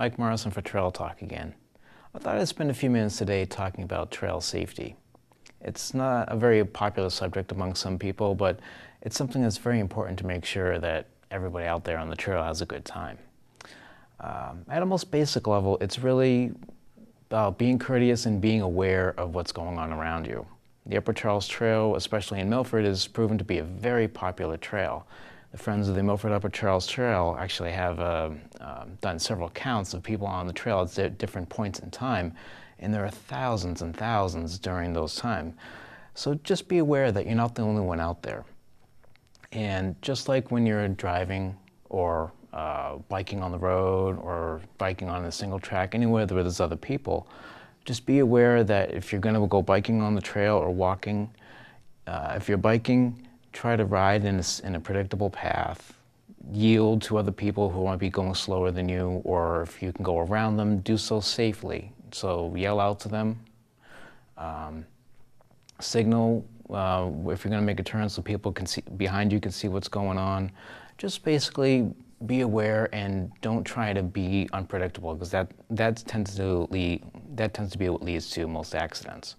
Mike Morrison for Trail Talk again. I thought I'd spend a few minutes today talking about trail safety. It's not a very popular subject among some people, but it's something that's very important to make sure that everybody out there on the trail has a good time. At a most basic level, it's really about being courteous and being aware of what's going on around you. The Upper Charles Trail, especially in Milford, is proven to be a very popular trail. The Friends of the Milford Upper Charles Trail actually have done several counts of people on the trail at different points in time, and there are thousands and thousands during those times. So just be aware that you're not the only one out there. And just like when you're driving or biking on the road or biking on a single track, anywhere where there's other people, just be aware that if you're going to go biking on the trail or walking, if you're biking, try to ride in a predictable path, yield to other people who might be going slower than you, or if you can go around them, do so safely. So yell out to them, signal if you're going to make a turn so people can see behind you, can see what's going on. Just basically be aware and don't try to be unpredictable, because that tends to be what leads to most accidents.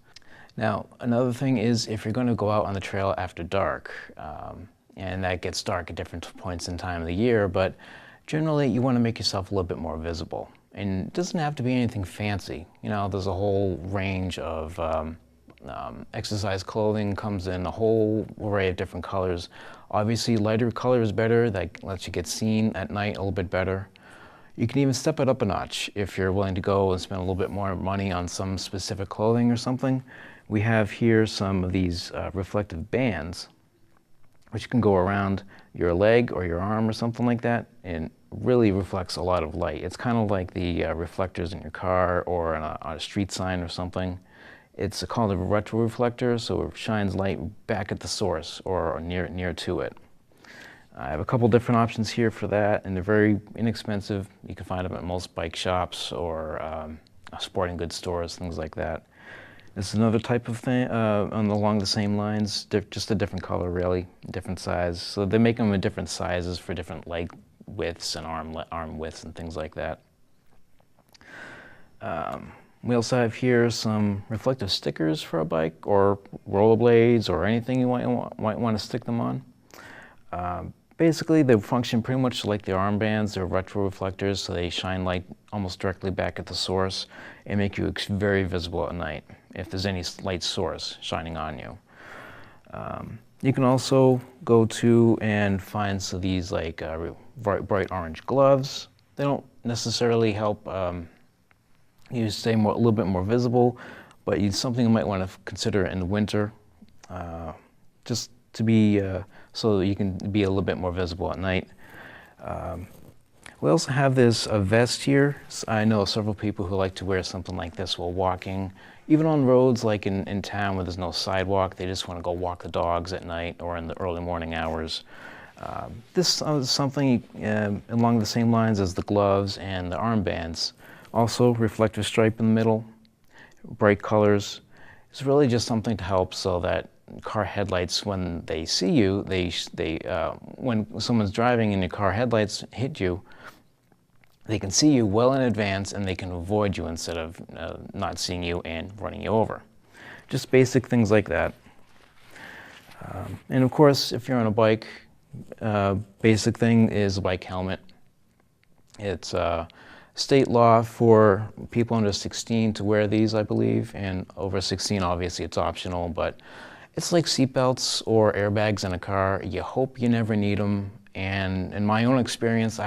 Now, another thing is if you're going to go out on the trail after dark, and that gets dark at different points in time of the year, but generally you want to make yourself a little bit more visible. And it doesn't have to be anything fancy. You know, there's a whole range of exercise clothing, comes in a whole array of different colors. Obviously, lighter color is better. That lets you get seen at night a little bit better. You can even step it up a notch if you're willing to go and spend a little bit more money on some specific clothing or something. We have here some of these reflective bands, which can go around your leg or your arm or something like that, and really reflects a lot of light. It's kind of like the reflectors in your car or on a street sign or something. It's called a retroreflector, so it shines light back at the source or near to it. I have a couple different options here for that, and they're very inexpensive. You can find them at most bike shops or sporting goods stores, things like that. This is another type of thing along the same lines, just a different color really, different size. So they make them in different sizes for different leg widths and arm widths and things like that. We also have here some reflective stickers for a bike or rollerblades or anything you might want to stick them on. Basically, they function pretty much like the armbands. They're retroreflectors, so they shine light almost directly back at the source and make you very visible at night if there's any light source shining on you. You can also go to and find these like bright orange gloves. They don't necessarily help you stay a little bit more visible, but it's something you might want to consider in the winter, just to be so that you can be a little bit more visible at night. We also have this vest here. I know several people who like to wear something like this while walking, even on roads like in town where there's no sidewalk. They just want to go walk the dogs at night or in the early morning hours. This is something along the same lines as the gloves and the armbands. Also, reflective stripe in the middle, bright colors. It's really just something to help so that car headlights, when they see you, when someone's driving and your car headlights hit you, they can see you well in advance and they can avoid you instead of not seeing you and running you over. Just basic things like that. And of course, if you're on a bike, basic thing is a bike helmet. It's state law for people under 16 to wear these, I believe, and over 16, obviously, it's optional, but it's like seatbelts or airbags in a car. You hope you never need them, and in my own experience,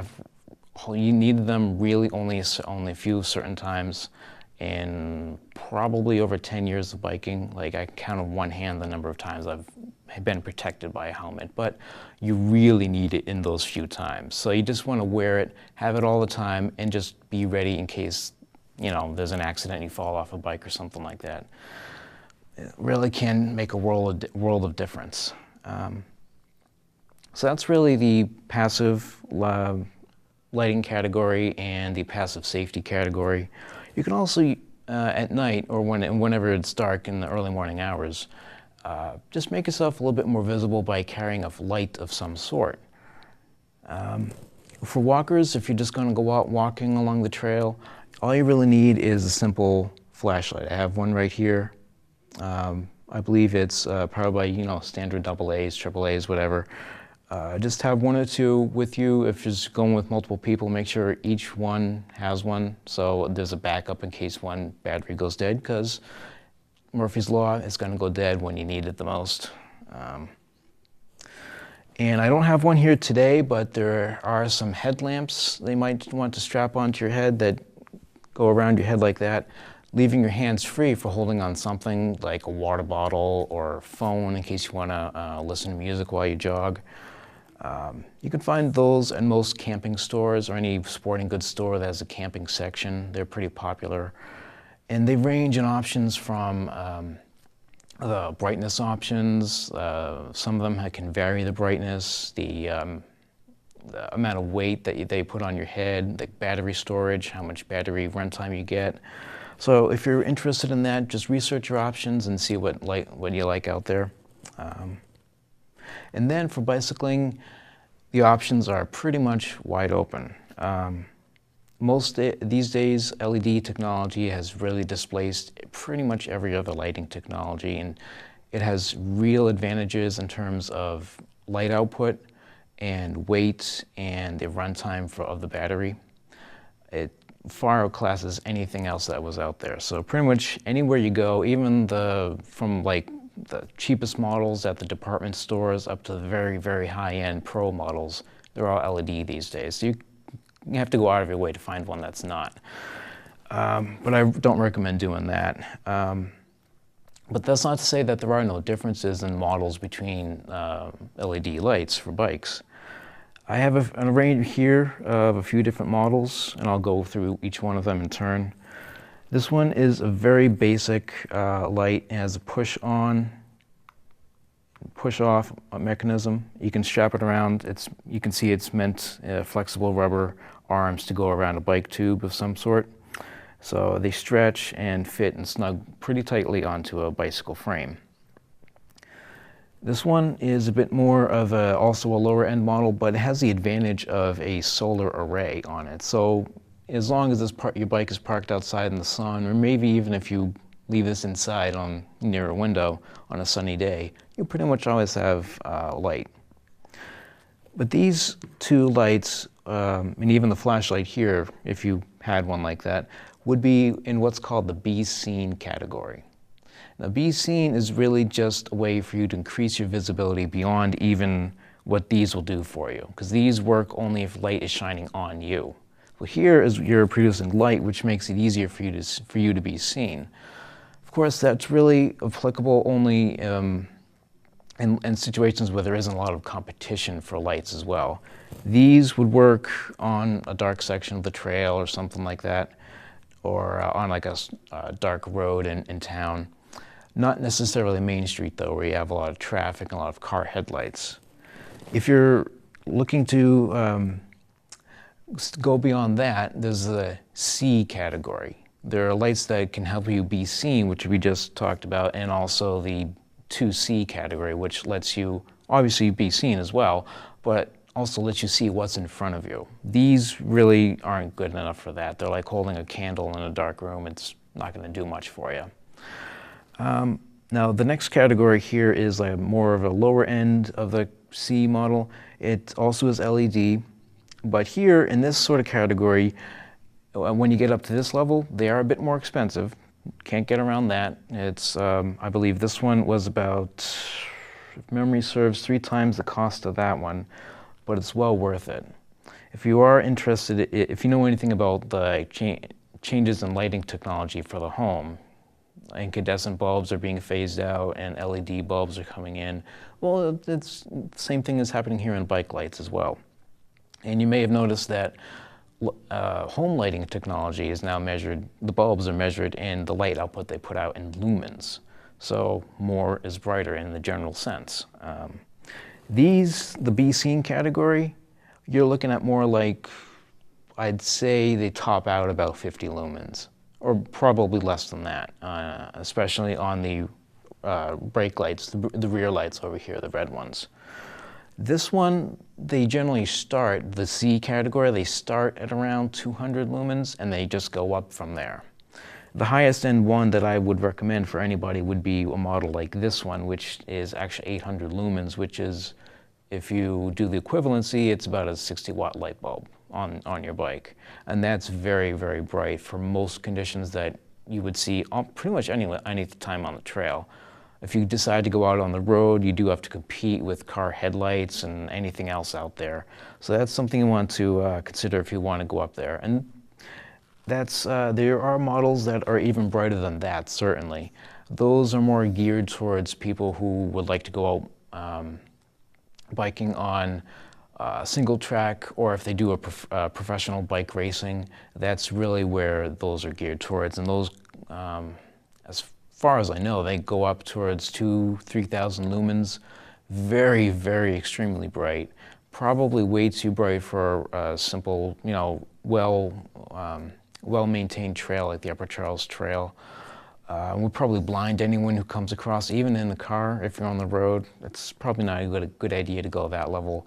you need them really only a few certain times, and probably over 10 years of biking, like I can count on one hand the number of times I've been protected by a helmet, but you really need it in those few times. So you just want to wear it, have it all the time, and just be ready in case, you know, there's an accident and you fall off a bike or something like that. It really can make a world of difference. So that's really the passive lighting category and the passive safety category. You can also, at night or whenever it's dark in the early morning hours, just make yourself a little bit more visible by carrying a light of some sort. For walkers, if you're just going to go out walking along the trail, all you really need is a simple flashlight. I have one right here. I believe it's probably, standard AA's, AAA's, whatever. Just have one or two with you. If you're just going with multiple people, make sure each one has one, so there's a backup in case one battery goes dead, because Murphy's Law is going to go dead when you need it the most. And I don't have one here today, but there are some headlamps they might want to strap onto your head that go around your head like that, leaving your hands free for holding on something like a water bottle or phone in case you want to listen to music while you jog. You can find those in most camping stores or any sporting goods store that has a camping section. They're pretty popular. And they range in options from the brightness options. Some of them can vary the brightness, the amount of weight that they put on your head, the battery storage, how much battery runtime you get. So if you're interested in that, just research your options and see what you like out there. And then for bicycling, the options are pretty much wide open. These days, LED technology has really displaced pretty much every other lighting technology, and it has real advantages in terms of light output and weight and the runtime of the battery. It far outclasses anything else that was out there. So pretty much anywhere you go, even from the cheapest models at the department stores up to the very, very high-end pro models, they're all LED these days. So you have to go out of your way to find one that's not. But I don't recommend doing that. But that's not to say that there are no differences in models between LED lights for bikes. I have an array here of a few different models, and I'll go through each one of them in turn. This one is a very basic light. It has a push-on, push-off mechanism. You can strap it around. You can see it's meant flexible rubber arms to go around a bike tube of some sort. So they stretch and fit and snug pretty tightly onto a bicycle frame. This one is a bit more of also a lower end model, but it has the advantage of a solar array on it. So as long as your bike is parked outside in the sun, or maybe even if you leave this inside near a window on a sunny day, you pretty much always have light. But these two lights, and even the flashlight here, if you had one like that, would be in what's called the Be Seen category. Now, Be Seen is really just a way for you to increase your visibility beyond even what these will do for you, because these work only if light is shining on you. Well, here is you're producing light, which makes it easier for you to be seen. Of course, that's really applicable only in situations where there isn't a lot of competition for lights as well. These would work on a dark section of the trail or something like that, or on like a dark road in town. Not necessarily Main Street though, where you have a lot of traffic and a lot of car headlights. If you're looking to go beyond that, there's the C category. There are lights that can help you be seen, which we just talked about, and also the 2C category, which lets you obviously be seen as well, but also lets you see what's in front of you. These really aren't good enough for that. They're like holding a candle in a dark room. It's not going to do much for you. Now, the next category here is like more of a lower end of the C model. It also is LED, but here in this sort of category, when you get up to this level, they are a bit more expensive. Can't get around that. It's, I believe this one was about, if memory serves, 3 times the cost of that one, but it's well worth it. If you are interested, if you know anything about the changes in lighting technology for the home, incandescent bulbs are being phased out and LED bulbs are coming in. Well, it's the same thing is happening here in bike lights as well. And you may have noticed that home lighting technology is now measured, the bulbs are measured in the light output they put out in lumens. So more is brighter in the general sense. The Be Seen category, you're looking at more like, I'd say they top out about 50 lumens, or probably less than that, especially on the brake lights, the rear lights over here, the red ones. This one, they generally start, the Z category, they start at around 200 lumens and they just go up from there. The highest end one that I would recommend for anybody would be a model like this one, which is actually 800 lumens, which is, if you do the equivalency, it's about a 60-watt light bulb on your bike. And that's very, very bright for most conditions that you would see on pretty much any time on the trail. If you decide to go out on the road, you do have to compete with car headlights and anything else out there. So that's something you want to consider if you want to go up there. And that's, there are models that are even brighter than that, certainly. Those are more geared towards people who would like to go out biking on single track, or if they do a professional bike racing, that's really where those are geared towards. And those, as far as I know, they go up towards 2,000–3,000 lumens. Very, very extremely bright. Probably way too bright for a simple, you know, well-maintained trail like the Upper Charles Trail. Would probably blind anyone who comes across, even in the car. If you're on the road, it's probably not a good idea to go that level.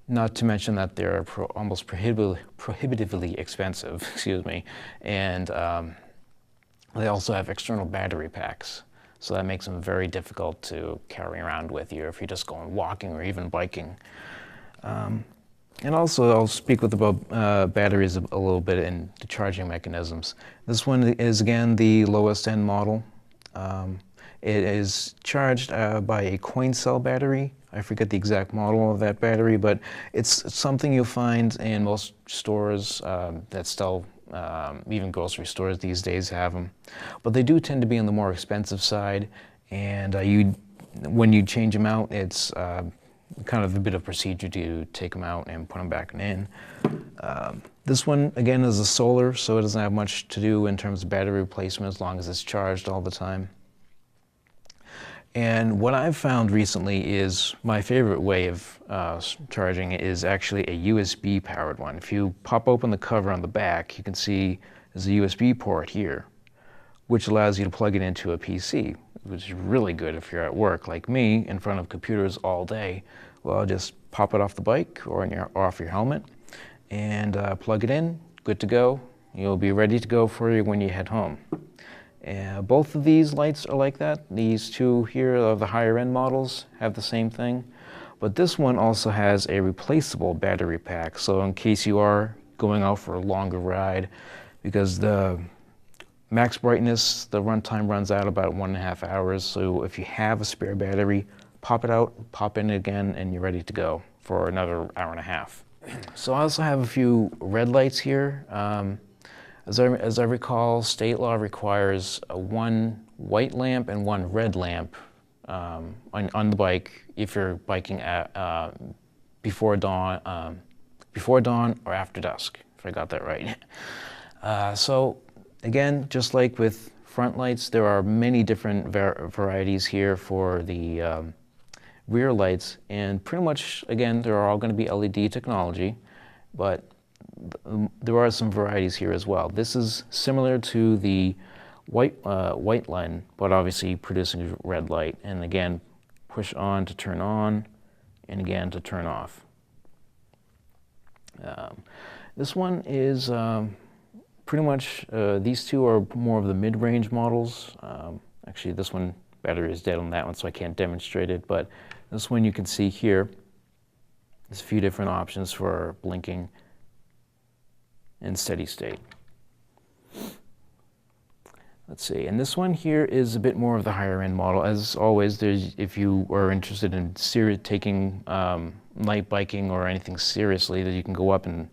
Not to mention that they're almost prohibitively expensive, excuse me, and they also have external battery packs, so that makes them very difficult to carry around with you if you're just going walking or even biking. And also, I'll speak about batteries a little bit and the charging mechanisms. This one is, again, the lowest end model. It is charged by a coin cell battery. I forget the exact model of that battery, but it's something you'll find in most stores that sell, even grocery stores these days have them. But they do tend to be on the more expensive side, and when you change them out, it's kind of a bit of procedure to take them out and put them back in. This one, again, is a solar, so it doesn't have much to do in terms of battery replacement as long as it's charged all the time. And what I've found recently is my favorite way of charging is actually a USB powered one. If you pop open the cover on the back, you can see there's a USB port here, which allows you to plug it into a PC, which is really good if you're at work like me, in front of computers all day. Well, just pop it off the bike or off your helmet and plug it in, good to go. You'll be ready to go for you when you head home. Both of these lights are like that. These two here of the higher end models have the same thing. But this one also has a replaceable battery pack. So in case you are going out for a longer ride, because the max brightness, the runtime runs out about 1.5 hours. So if you have a spare battery, pop it out, pop in again, and you're ready to go for another 1.5 hours. So I also have a few red lights here. As I recall, state law requires one white lamp and one red lamp on the bike if you're biking at before dawn or after dusk, if I got that right. So again, just like with front lights, there are many different varieties here for the rear lights, and pretty much, again, they're all going to be LED technology, but there are some varieties here as well. This is similar to the white line, but obviously producing a red light. And again, push on to turn on, and again to turn off. This one is pretty much, these two are more of the mid-range models. Actually, this one, battery is dead on that one, so I can't demonstrate it, but this one you can see here, there's a few different options for blinking in steady state. Let's see, and this one here is a bit more of the higher end model. As always, if you are interested in taking night biking or anything seriously, that you can go up in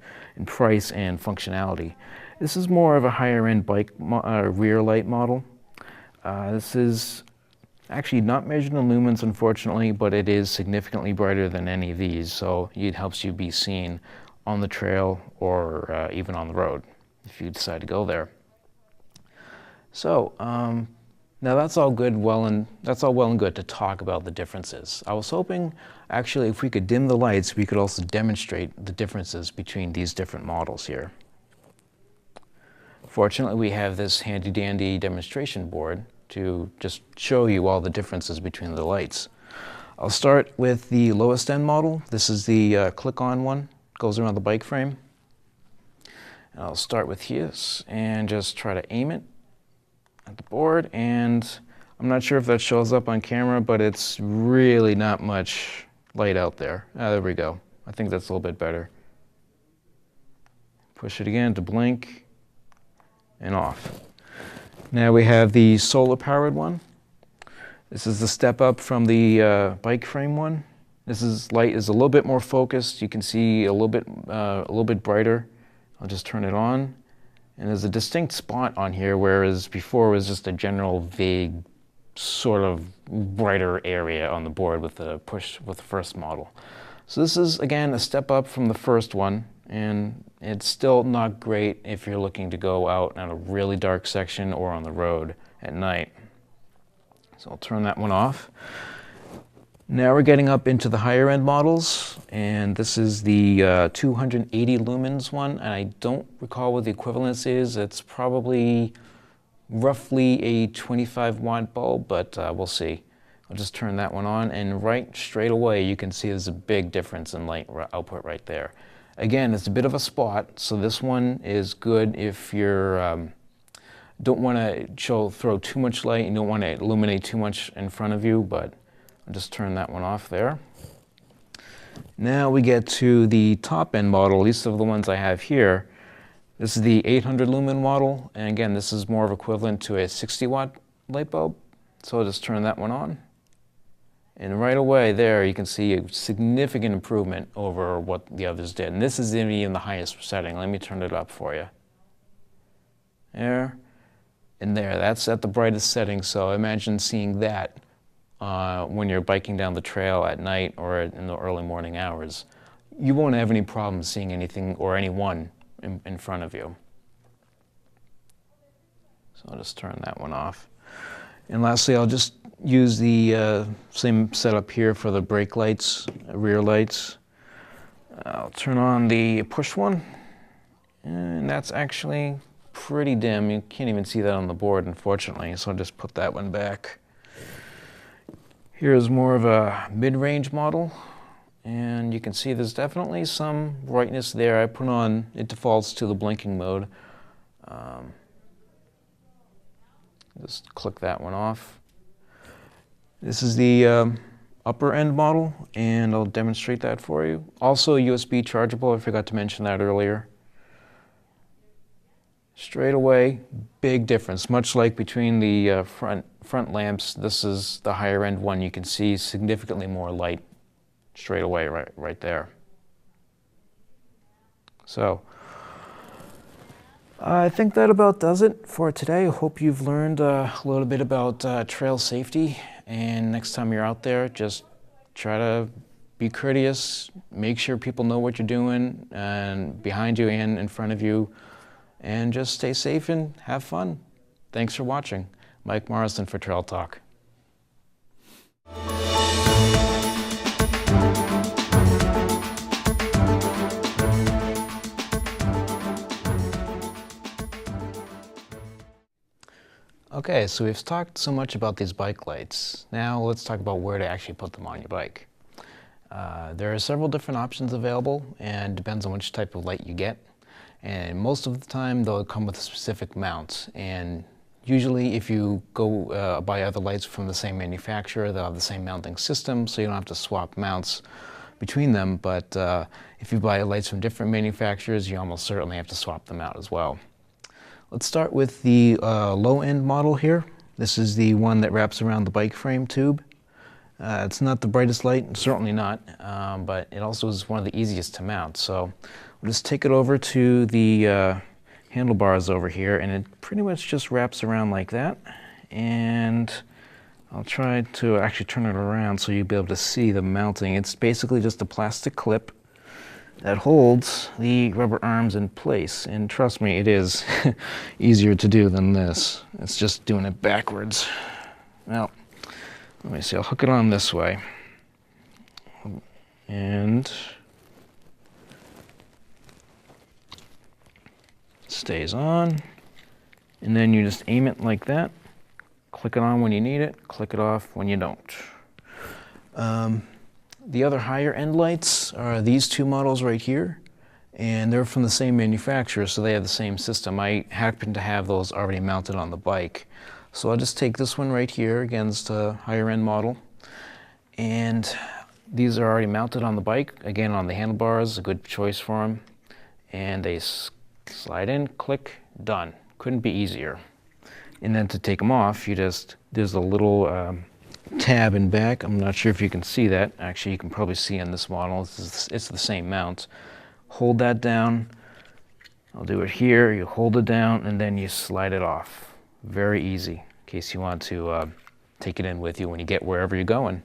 price and functionality. This is more of a higher end bike rear light model. This is actually not measured in lumens, unfortunately, but it is significantly brighter than any of these, so it helps you be seen on the trail or even on the road if you decide to go there. So now that's all well and good to talk about the differences. I was hoping, actually, if we could dim the lights, we could also demonstrate the differences between these different models here. Fortunately, we have this handy-dandy demonstration board to just show you all the differences between the lights. I'll start with the lowest end model. This is the click-on one, goes around the bike frame. And I'll start with his and just try to aim it at the board, and I'm not sure if that shows up on camera, but it's really not much light out there. There we go. I think that's a little bit better. Push it again to blink and off. Now we have the solar powered one. This is the step up from the bike frame one. Light is a little bit more focused. You can see a little bit brighter. I'll just turn it on. And there's a distinct spot on here, whereas before it was just a general vague sort of brighter area on the board with the first model. So this is, again, a step up from the first one, and it's still not great if you're looking to go out on a really dark section or on the road at night. So I'll turn that one off. Now we're getting up into the higher end models, and this is the 280 lumens one, and I don't recall what the equivalence is. It's probably roughly a 25 watt bulb, but we'll see. I'll just turn that one on, and right straight away you can see there's a big difference in light output right there. Again, it's a bit of a spot, so this one is good if you're don't want to throw too much light, you don't want to illuminate too much in front of you, but I'll just turn that one off there. Now we get to the top end model, at least of the ones I have here. This is the 800 lumen model, and again, this is more of equivalent to a 60 watt light bulb. So I'll just turn that one on. And right away there, you can see a significant improvement over what the others did. And this is in the highest setting. Let me turn it up for you. There and there, that's at the brightest setting. So imagine seeing that when you're biking down the trail at night or in the early morning hours. You won't have any problem seeing anything or anyone in front of you. So I'll just turn that one off. And lastly, I'll just use the same setup here for the brake lights, rear lights. I'll turn on the push one, and that's actually pretty dim. You can't even see that on the board, unfortunately, so I'll just put that one back. Here's more of a mid-range model, and you can see there's definitely some brightness there. I put on, it defaults to the blinking mode. Just click that one off. This is the upper end model, and I'll demonstrate that for you. Also USB chargeable, I forgot to mention that earlier. Straight away, big difference. Much like between the front lamps, this is the higher end one. You can see significantly more light straight away right there. So I think that about does it for today. I hope you've learned a little bit about trail safety, and next time you're out there, just try to be courteous, make sure people know what you're doing and behind you and in front of you, and just stay safe and have fun. Thanks for watching. Mike Morrison for Trail Talk. Okay, so we've talked so much about these bike lights. Now let's talk about where to actually put them on your bike. There are several different options available, and depends on which type of light you get. And most of the time they'll come with specific mounts, and usually if you go buy other lights from the same manufacturer, they'll have the same mounting system, so you don't have to swap mounts between them. But if you buy lights from different manufacturers, you almost certainly have to swap them out as well. Let's start with the low-end model here. This is the one that wraps around the bike frame tube. It's not the brightest light, certainly not, but it also is one of the easiest to mount. So we'll just take it over to the handlebars over here, and it pretty much just wraps around like that. And I'll try to actually turn it around so you'll be able to see the mounting. It's basically just a plastic clip that holds the rubber arms in place. And trust me, it is easier to do than this. It's just doing it backwards. Well, let me see, I'll hook it on this way. And it stays on. And then you just aim it like that. Click it on when you need it, click it off when you don't. The other higher end lights are these two models right here, and they're from the same manufacturer, so they have the same system. I happen to have those already mounted on the bike. So I'll just take this one right here, again, it's a higher end model, and these are already mounted on the bike, again on the handlebars, a good choice for them. And they slide in, click, done. Couldn't be easier. And then to take them off, there's a little tab in back. I'm not sure if you can see that. Actually, you can probably see on this model. It's the same mount. Hold that down. I'll do it here. You hold it down, and then you slide it off. Very easy, in case you want to take it in with you when you get wherever you're going.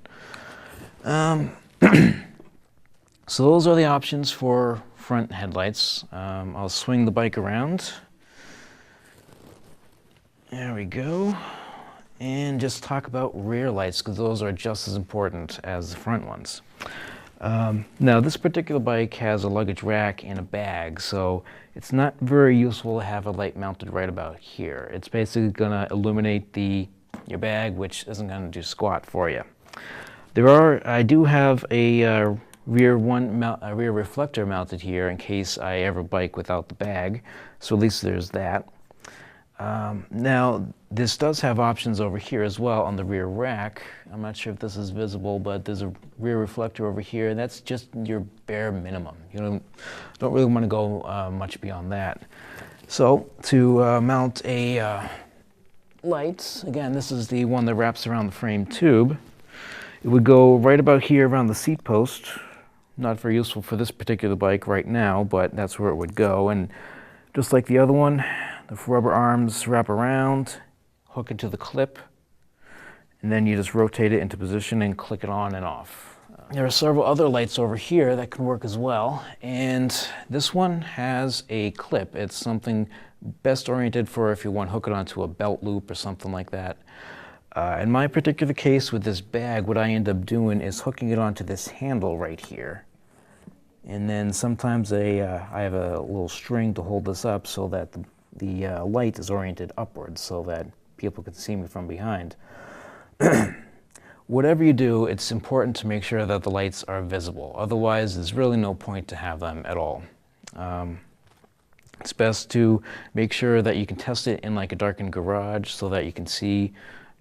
So those are the options for front headlights. I'll swing the bike around. There we go. And just talk about rear lights, because those are just as important as the front ones. Now, this particular bike has a luggage rack and a bag, so it's not very useful to have a light mounted right about here. It's basically going to illuminate your bag, which isn't going to do squat for you. I do have a rear reflector mounted here in case I ever bike without the bag, so at least there's that. Now, this does have options over here as well on the rear rack. I'm not sure if this is visible, but there's a rear reflector over here. That's just your bare minimum. You don't really want to go much beyond that. So to mount a light, again, this is the one that wraps around the frame tube. It would go right about here around the seat post. Not very useful for this particular bike right now, but that's where it would go. And just like the other one, the rubber arms wrap around, hook into the clip, and then you just rotate it into position and click it on and off. There are several other lights over here that can work as well, and this one has a clip. It's something best oriented for if you want to hook it onto a belt loop or something like that. In my particular case with this bag, what I end up doing is hooking it onto this handle right here. And then sometimes I have a little string to hold this up so that the light is oriented upwards so that people can see me from behind. Whatever you do, it's important to make sure that the lights are visible. Otherwise, there's really no point to have them at all. It's best to make sure that you can test it in like a darkened garage so that you can see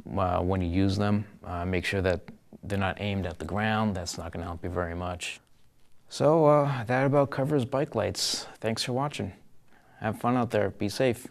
when you use them. Make sure that they're not aimed at the ground. That's not going to help you very much. So that about covers bike lights. Thanks for watching. Have fun out there. Be safe.